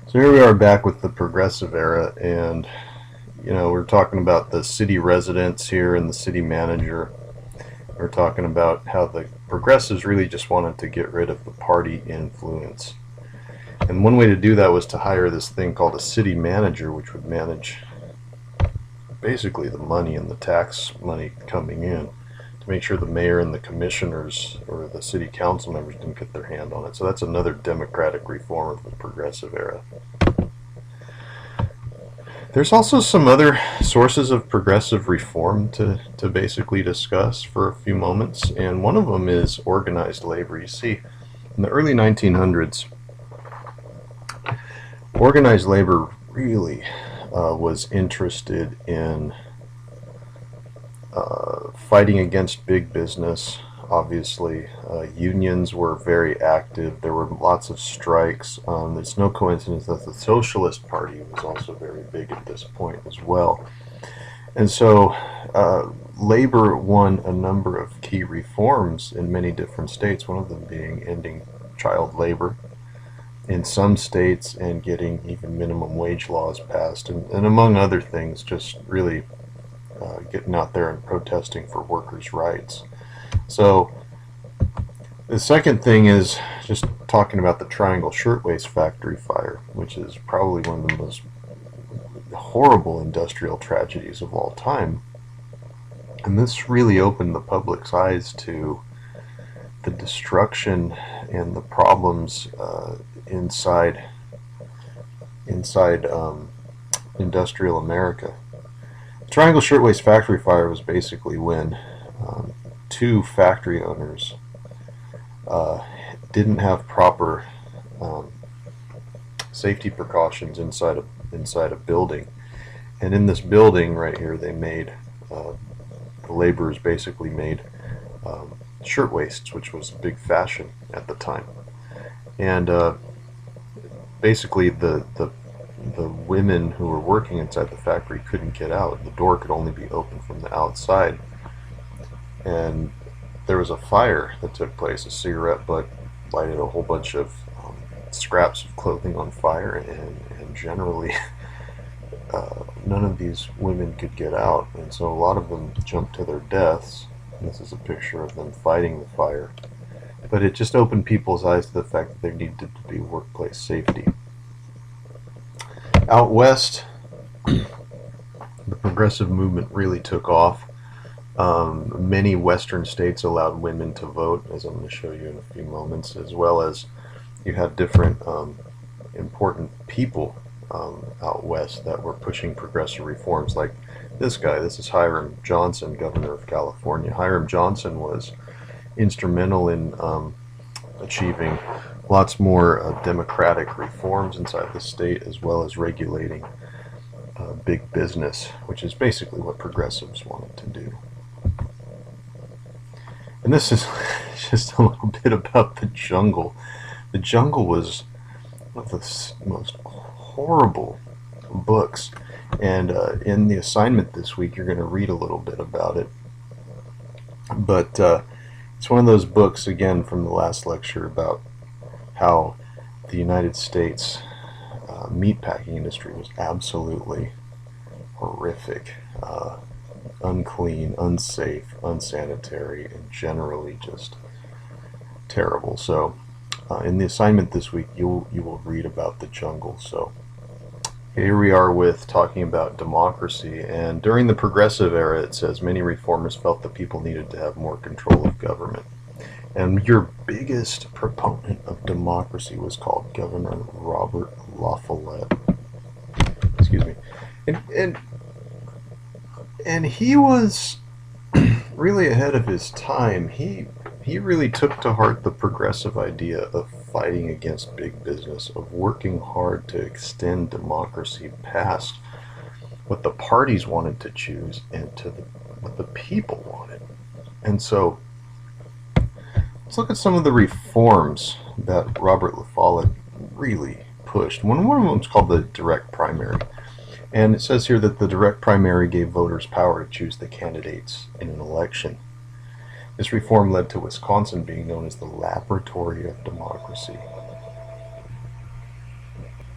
So here we are back with the progressive era, and we're talking about the city residents here and the city manager. We're talking about how the progressives really just wanted to get rid of the party influence. And one way to do that was to hire this thing called a city manager, which would manage basically the money and the tax money coming in to make sure the mayor and the commissioners or the city council members didn't get their hand on it. So that's another democratic reform of the progressive era. There's also some other sources of progressive reform to basically discuss for a few moments, and one of them is organized labor. You see, in the early 1900s, organized labor really was interested in fighting against big business. Obviously, unions were very active. There were lots of strikes. It's no coincidence that the Socialist Party was also very big at this point as well. And so labor won a number of key reforms in many different states, one of them being ending child labor in some states and getting even minimum wage laws passed, and among other things, just really getting out there and protesting for workers' rights. So the second thing is just talking about the Triangle Shirtwaist Factory fire, which is probably one of the most horrible industrial tragedies of all time. And this really opened the public's eyes to the destruction and the problems inside industrial America. The Triangle Shirtwaist Factory fire was basically when two factory owners didn't have proper safety precautions inside a building, and in this building right here, they made the laborers basically made shirtwaists, which was a big fashion at the time, and basically the women who were working inside the factory couldn't get out. The door could only be opened from the outside. And there was a fire that took place. A cigarette butt lighted a whole bunch of scraps of clothing on fire, and generally none of these women could get out, and so a lot of them jumped to their deaths. And this is a picture of them fighting the fire. But it just opened people's eyes to the fact that there needed to be workplace safety. Out west, the progressive movement really took off. Many western states allowed women to vote, as I'm going to show you in a few moments, as well as you had different important people out west that were pushing progressive reforms, like this guy. This is Hiram Johnson, governor of California. Hiram Johnson was instrumental in achieving lots more democratic reforms inside the state, as well as regulating big business, which is basically what progressives wanted to do. And this is just a little bit about the jungle. The Jungle was one of the most horrible books, and in the assignment this week you're going to read a little bit about it. But it's one of those books, again, from the last lecture, about how the United States meatpacking industry was absolutely horrific. Unclean, unsafe, unsanitary, and generally just terrible. So in the assignment this week, you will read about the jungle. So here we are with talking about democracy, and during the progressive era, it says many reformers felt that people needed to have more control of government. And your biggest proponent of democracy was called Governor Robert La Follette. Excuse me. And he was really ahead of his time. He really took to heart the progressive idea of fighting against big business, of working hard to extend democracy past what the parties wanted to choose and to what the people wanted. And so let's look at some of the reforms that Robert La Follette really pushed. One of them is called the direct primary. And it says here that the direct primary gave voters power to choose the candidates in an election. This reform led to Wisconsin being known as the laboratory of democracy.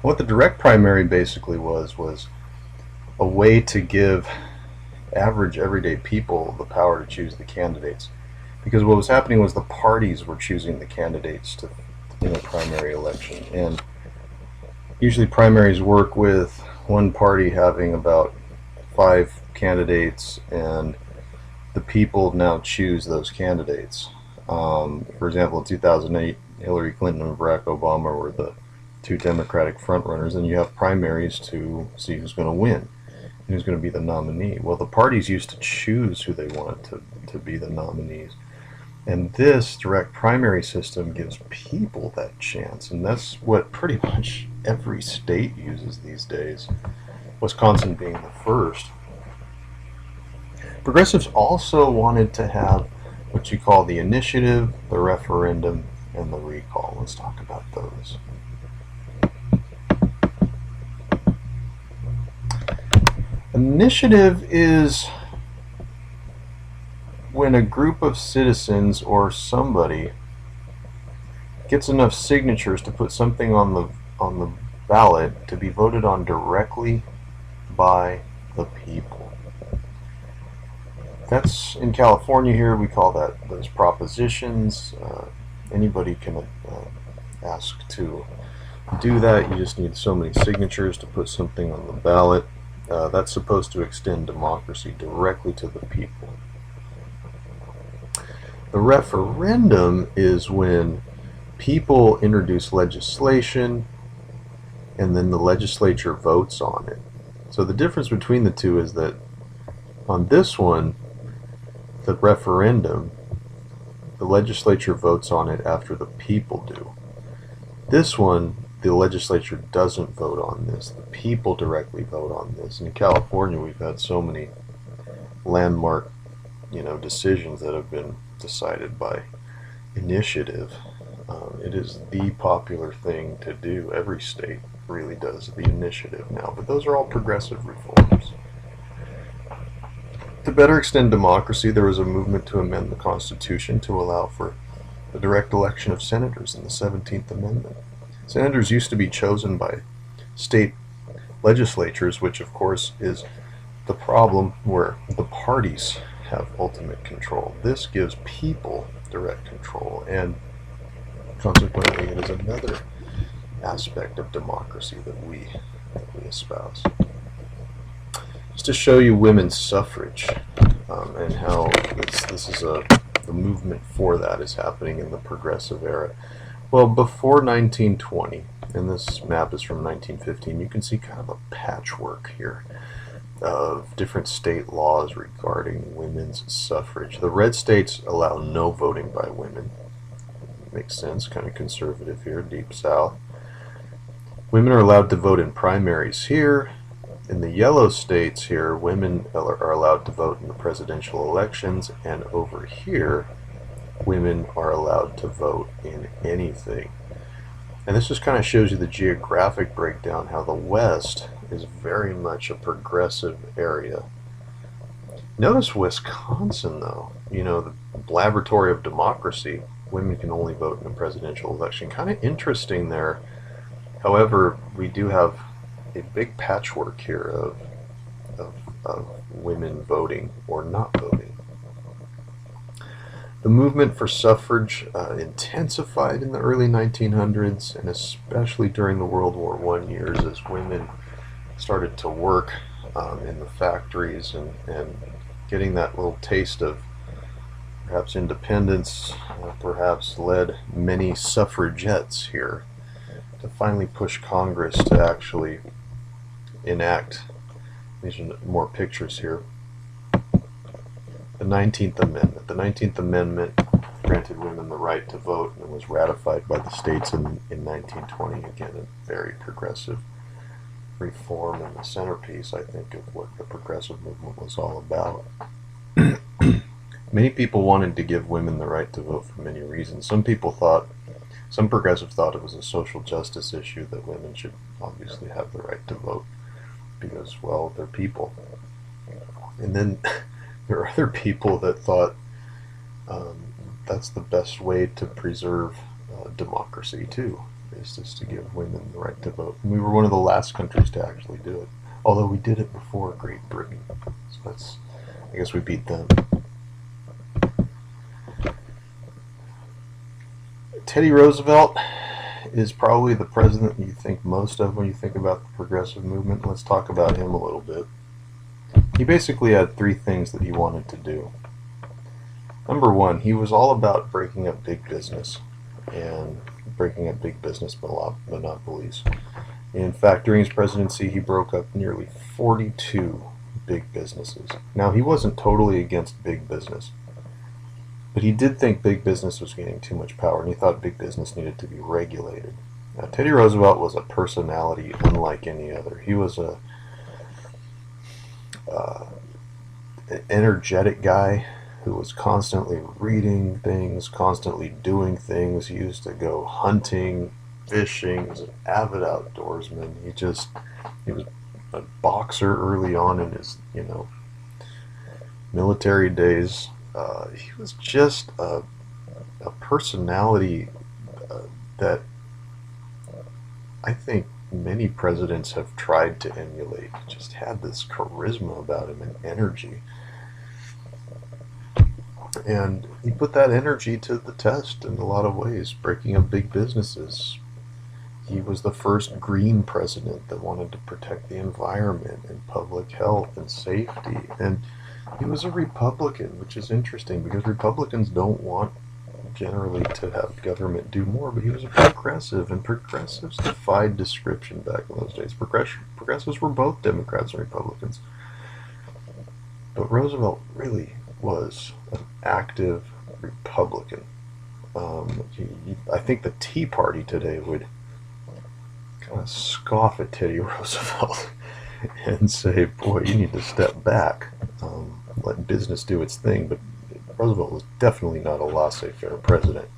What the direct primary basically was a way to give average everyday people the power to choose the candidates. Because what was happening was the parties were choosing the candidates in a primary election. And usually primaries work with one party having about 5 candidates, and the people now choose those candidates. For example, in 2008, Hillary Clinton and Barack Obama were the two Democratic frontrunners, and you have primaries to see who's going to win and who's going to be the nominee. Well, the parties used to choose who they wanted to be the nominees. And this direct primary system gives people that chance, and that's what pretty much every state uses these days, Wisconsin being the first. Progressives also wanted to have what you call the initiative, the referendum, and the recall. Let's talk about those. Initiative is when a group of citizens or somebody gets enough signatures to put something on the ballot to be voted on directly by the people. That's in California here. We call that those propositions. Anybody can ask to do that. You just need so many signatures to put something on the ballot. That's supposed to extend democracy directly to the people. The referendum is when people introduce legislation and then the legislature votes on it. So the difference between the two is that on this one, the referendum, the legislature votes on it after the people do. This one, the legislature doesn't vote on this. The people directly vote on this. In California, we've had so many landmark, decisions that have been decided by initiative. It is the popular thing to do. Every state really does the initiative now, but those are all progressive reforms. To better extend democracy, there was a movement to amend the Constitution to allow for the direct election of senators in the 17th Amendment. Senators used to be chosen by state legislatures, which of course is the problem where the parties have ultimate control. This gives people direct control, and consequently it is another aspect of democracy that we espouse. Just to show you women's suffrage and how the movement for that is happening in the progressive era. Well, before 1920, and this map is from 1915, you can see kind of a patchwork here of different state laws regarding women's suffrage. The red states allow no voting by women. Makes sense, kind of conservative here, deep south. Women are allowed to vote in primaries here. In the yellow states here, women are allowed to vote in the presidential elections, and over here, women are allowed to vote in anything. And this just kind of shows you the geographic breakdown, how the West is very much a progressive area. Notice Wisconsin, though, the laboratory of democracy. Women can only vote in a presidential election. Kind of interesting there. However, we do have a big patchwork here of women voting or not voting. The movement for suffrage intensified in the early 1900s, and especially during the World War I years, as women started to work in the factories and getting that little taste of perhaps independence, perhaps led many suffragettes here to finally push Congress to actually enact, these are more pictures here, the 19th Amendment. The 19th Amendment granted women the right to vote and was ratified by the states in 1920. Again, a very progressive reform and the centerpiece, I think, of what the progressive movement was all about. Many people wanted to give women the right to vote for many reasons. Some progressives thought it was a social justice issue, that women should obviously have the right to vote because, well, they're people. And then there are other people that thought that's the best way to preserve democracy too. basis to give women the right to vote. And we were one of the last countries to actually do it, although we did it before Great Britain. So I guess we beat them. Teddy Roosevelt is probably the president you think most of when you think about the progressive movement. Let's talk about him a little bit. He basically had three things that he wanted to do. Number one, he was all about breaking up big business and breaking up big business monopolies. In fact, during his presidency, he broke up nearly 42 big businesses. Now, he wasn't totally against big business, but he did think big business was gaining too much power, and he thought big business needed to be regulated. Now, Teddy Roosevelt was a personality unlike any other. He was an energetic guy who was constantly reading things, constantly doing things. He used to go hunting, fishing. He was an avid outdoorsman. He was a boxer early on in his, military days. He was just a personality that I think many presidents have tried to emulate. He just had this charisma about him and energy. And he put that energy to the test in a lot of ways, breaking up big businesses. He was the first green president that wanted to protect the environment and public health and safety. And he was a Republican, which is interesting because Republicans don't want generally to have government do more, but he was a progressive, and progressives defied description back in those days. Progressives were both Democrats and Republicans. But Roosevelt really was an active Republican. I think the Tea Party today would kind of scoff at Teddy Roosevelt and say, boy, you need to step back, let business do its thing. But Roosevelt was definitely not a laissez-faire president.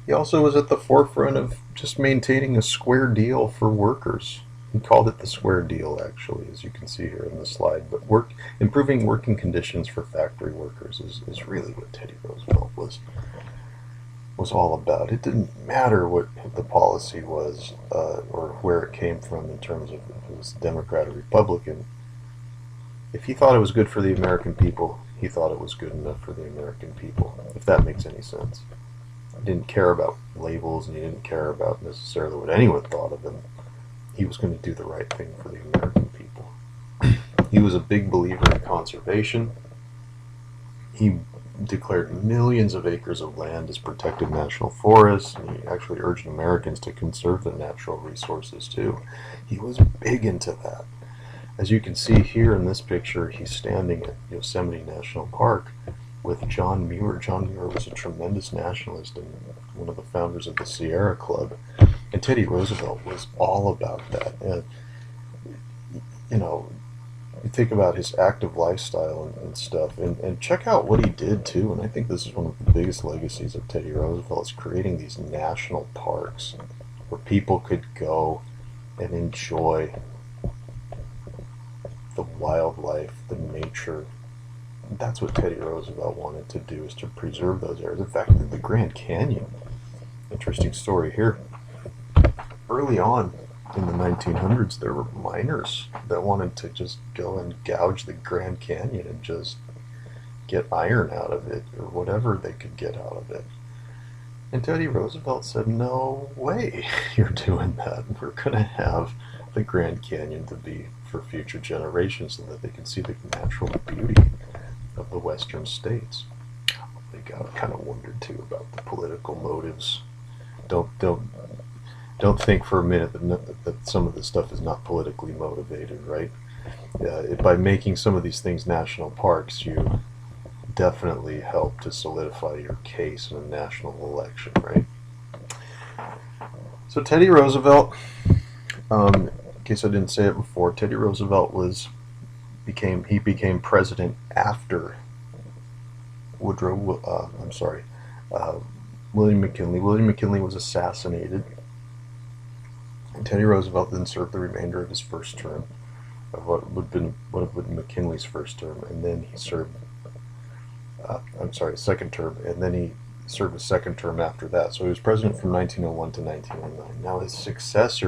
He also was at the forefront of just maintaining a square deal for workers. He called it the square deal, actually, as you can see here in the slide. But improving working conditions for factory workers is really what Teddy Roosevelt was all about. It didn't matter what the policy was or where it came from in terms of if it was Democrat or Republican. If he thought it was good for the American people, he thought it was good enough for the American people, if that makes any sense. He didn't care about labels, and he didn't care about necessarily what anyone thought of him. He was going to do the right thing for the American people. He was a big believer in conservation. He declared millions of acres of land as protected national forests, and he actually urged Americans to conserve the natural resources too. He was big into that. As you can see here in this picture, he's standing at Yosemite National Park with John Muir. John Muir was a tremendous nationalist and one of the founders of the Sierra Club. And Teddy Roosevelt was all about that. And, you think about his active lifestyle and stuff, and check out what he did too. And I think this is one of the biggest legacies of Teddy Roosevelt, is creating these national parks where people could go and enjoy the wildlife, the nature. That's what Teddy Roosevelt wanted to do, is to preserve those areas. In fact, the Grand Canyon, interesting story here. Early on in the 1900s, there were miners that wanted to just go and gouge the Grand Canyon and just get iron out of it or whatever they could get out of it. And Teddy Roosevelt said, no way you're doing that. We're going to have the Grand Canyon to be for future generations so that they can see the natural beauty of the western states. I think I kind of wondered too about the political motives. Don't think for a minute that some of this stuff is not politically motivated, right? By making some of these things national parks, you definitely help to solidify your case in a national election, right? So Teddy Roosevelt, in case I didn't say it before, Teddy Roosevelt became president after William McKinley. William McKinley was assassinated, and Teddy Roosevelt then served the remainder of his first term, of what would have been McKinley's first term, and then he served second term, and then he served a second term after that. So he was president from 1901 to 1909. Now his successor